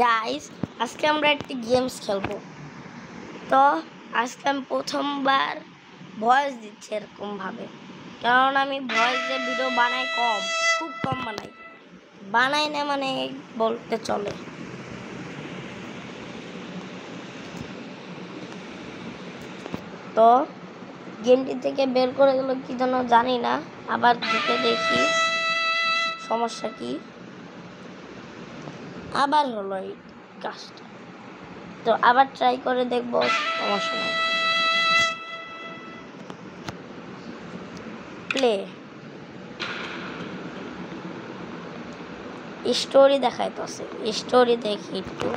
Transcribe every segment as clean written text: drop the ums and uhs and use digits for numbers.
Guys, আজকে আমরা একটি গেমস খেলবো। তো আজকে আমি প্রথমবার ভয়েস দিচ্ছি এরকম ভাবে, কারণ আমি ভয়েস দিয়ে ভিডিও বানাই খুব কম বানাই না মানে বলতে চলে। তো গেমটি থেকে বের করে গেল কি যেন জানি না, আবার ঢুকে দেখি সমস্যা কি, আবার হলো এই কাজটা। তো আবার ট্রাই করে দেখবো, সমস্যা নেই। প্লে স্টোরি দেখাইতেছে, স্টোরি দেখি একটু।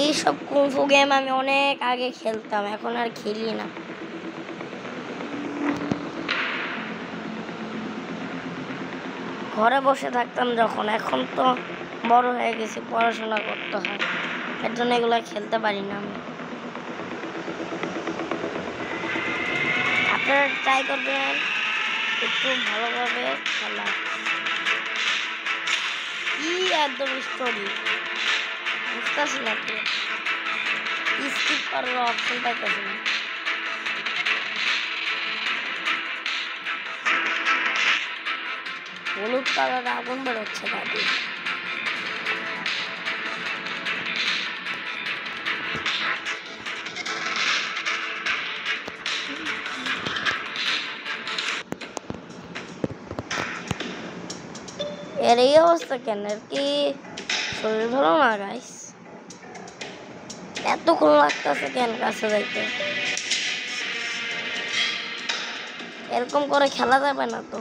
এইসব কুংফু গেম আমি অনেক আগে খেলতাম, এখন আর খেলি না। ঘরে বসে থাকতাম যখন, এখন তো বড় হয়ে গেছি, পড়াশোনা করতে হয়, এর জন্য এগুলো খেলতে পারি না আমি। আপনারা ট্রাই করবেন একটু ভালোভাবে খেলা। কি একদম স্টোরি বুঝতেছি না, তো স্কিপ করার অপশন পাইতেছি না। হলুদ কালার আগুন বেরোচ্ছে দাদি। এর এই অবস্থা কেন? এর কি শরীর ভালো না গাইস? এতক্ষণ লাগতেছে কেন কাছে যাইতে? এরকম করে খেলা যাবে না তো।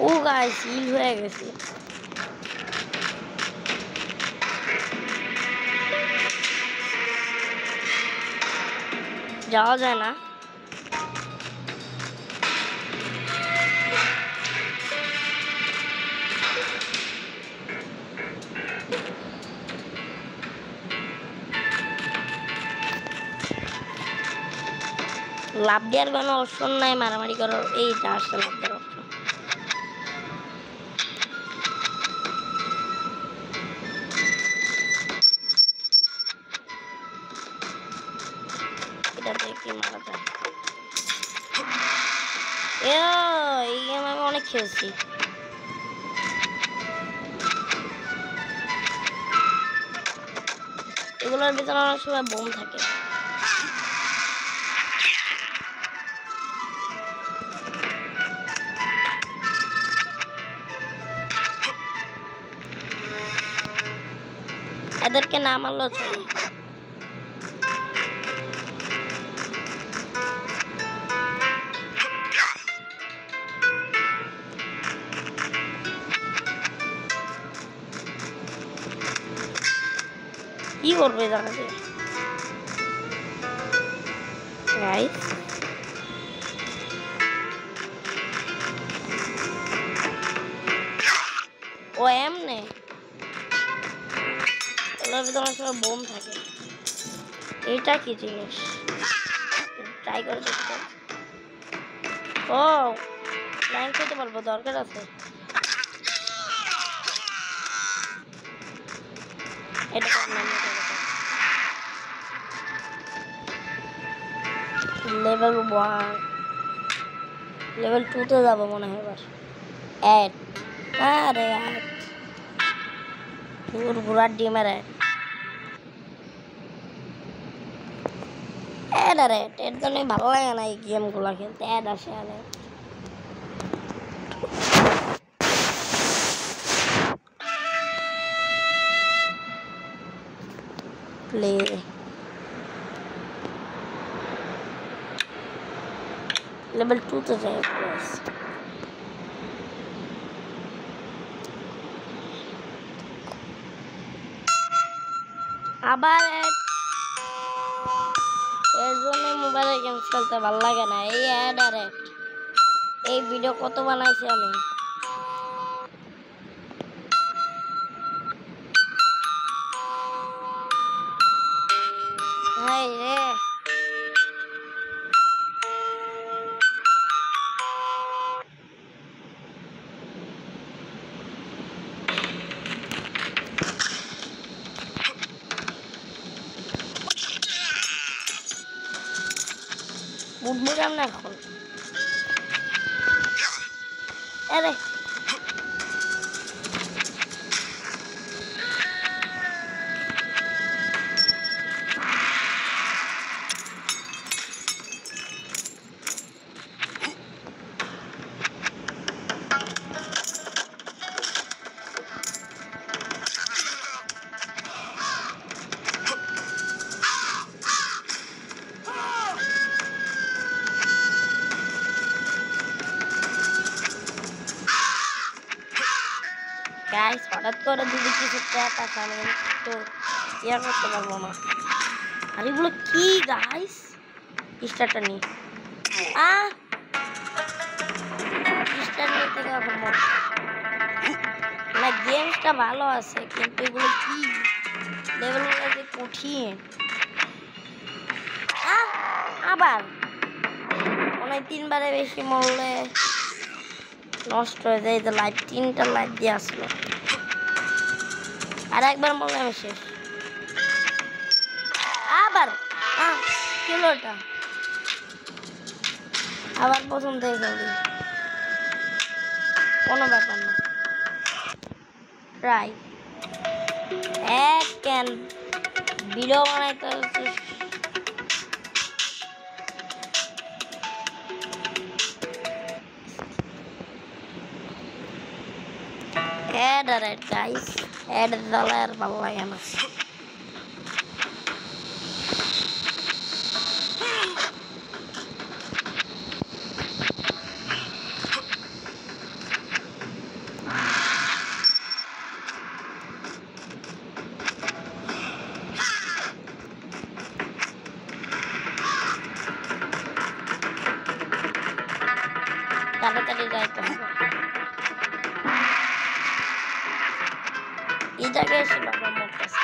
ও গাইস, হিল হয়ে গেছে। যাওয়া যায় না। লাভ দেওয়ার কোনো অপশন নাই, মারামারি করার এইটা আসছে লাভ দেওয়ার অপশন। এটা দেখি মারা যায়। এই গেম আমি অনেক খেলছি। এগুলোর ভিতরে অনেক সময় বোম থাকে। এদেরকে না মারলেও চলে। কি করবে জানাতে গাইস? ও এমনে এগুলোর ভিতরে অনেক সময় বোম থাকে। এটা কি জিনিস? ট্রাই করে দেখতে। ও লাইন খেতে পারবো, দরকার আছে। এটা লেভেল 1, লেভেল 2 তে যাবো মনে হয় এবার। অ্যাড, আরে অ্যাড, পুরো ঘোড়ার ডিমের অ্যাড। অ্যাড আর অ্যাড, এর জন্য ভালো লাগে না এই গেমগুলো খেলতে। অ্যাড আসে আর প্লে। লেভেল 2 তে যাই প্লিজ। আবার এর জন্য মোবাইলে গেম খেলতে ভালো লাগে না। এই অ্যাড আর অ্যাড, এই ভিডিও কত বানাইছি আমি। হাই রে, উঠবো কেমন এখন? আরে গাইস, হঠাৎ করে যদি কিছু ট্র্যাপ আসে আমি তো ইয়ে করতে পারবো না। আর এগুলো কি গাইস? স্টারটা নিয়ে স্টার নিতে এখন না, গেমসটা ভালো আছে কিন্তু এগুলো কি লেভেলগুলো যে কঠিন। আবার মনে 3বারে বেশি মরলে নষ্ট হয়ে যায়। যে লাইট 3টা লাইট দিয়ে আসলো, আর একবার মরলে আমি শেষ। আবার কিলোটা আবার প্রথম থেকে চলবে, কোনো ব্যাপার না। ট্রাই এক ক্যান ভিডিও বানাইতে হচ্ছে। অ্যাড আর অ্যাড গাইস, অ্যাড জ্বালা আর ভালো লাগে না। তাড়াতাড়ি যাইতে হবে। এই জায়গায় এসে বাবা মরতেছে।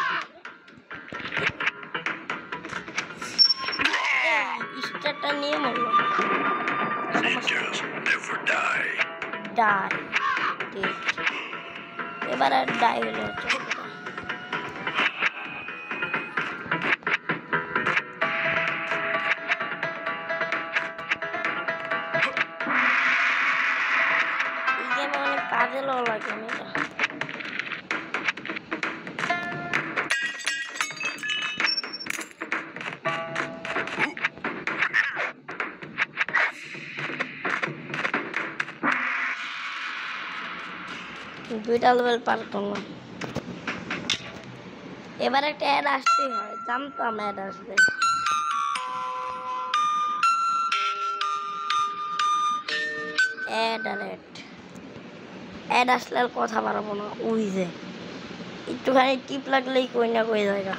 স্টারটা নিয়ে মরল। ডাই এবার আর ডাই হলে এই গেমে অনেক পাজেলও লাগে মেয়েটা। দুইটা লেভেল পার করলাম। এবার একটা অ্যাড আসতেই হয়, জানতাম অ্যাড আসবে। অ্যাড আর অ্যাড আসলে আর কথা বাড়াবো না। ওই যে একটুখানি টিপ লাগলেই কই না কই জায়গা।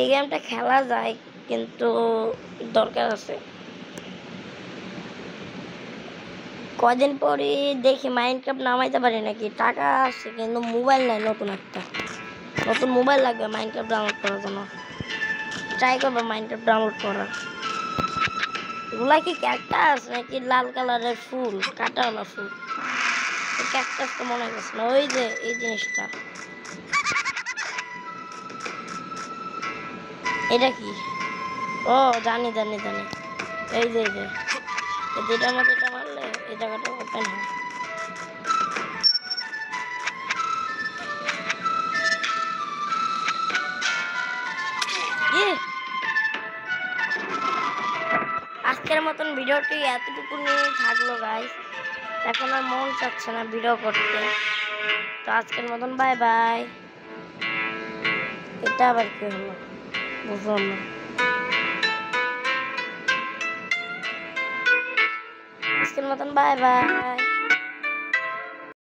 এই গেমটা খেলা যায় কিন্তু দরকার আছে। কদিন পরে দেখি মাইনক্রাফট নামাইতে পারি নাকি। টাকা আসছে কিন্তু মোবাইল নাই, নতুন মোবাইল লাগবে মাইনক্রাফট ডাউনলোড করার জন্য। ট্রাই করবো মাইনক্রাফট ডাউনলোড করা। এগুলা কি ক্যাকটাস নাকি লাল কালারের ফুল, কাটাওয়ালা ফুল? ক্যাকটাস তো মনে গেছে না। ওই যে এই জিনিসটা, এটা কি? ও জানি। এই যে যেটার মধ্যে এটা মারলে এই জায়গাটা ওপেন হয়। আজকের মতন ভিডিওটি এতটুকু নিয়ে থাকলো গাইস। এখন আর মন চাচ্ছে না ভিডিও করতে, তো আজকের মতন বাই বাই। এটা আবার কি হলো বুঝলাম না। আজকের মতন বাই বাই।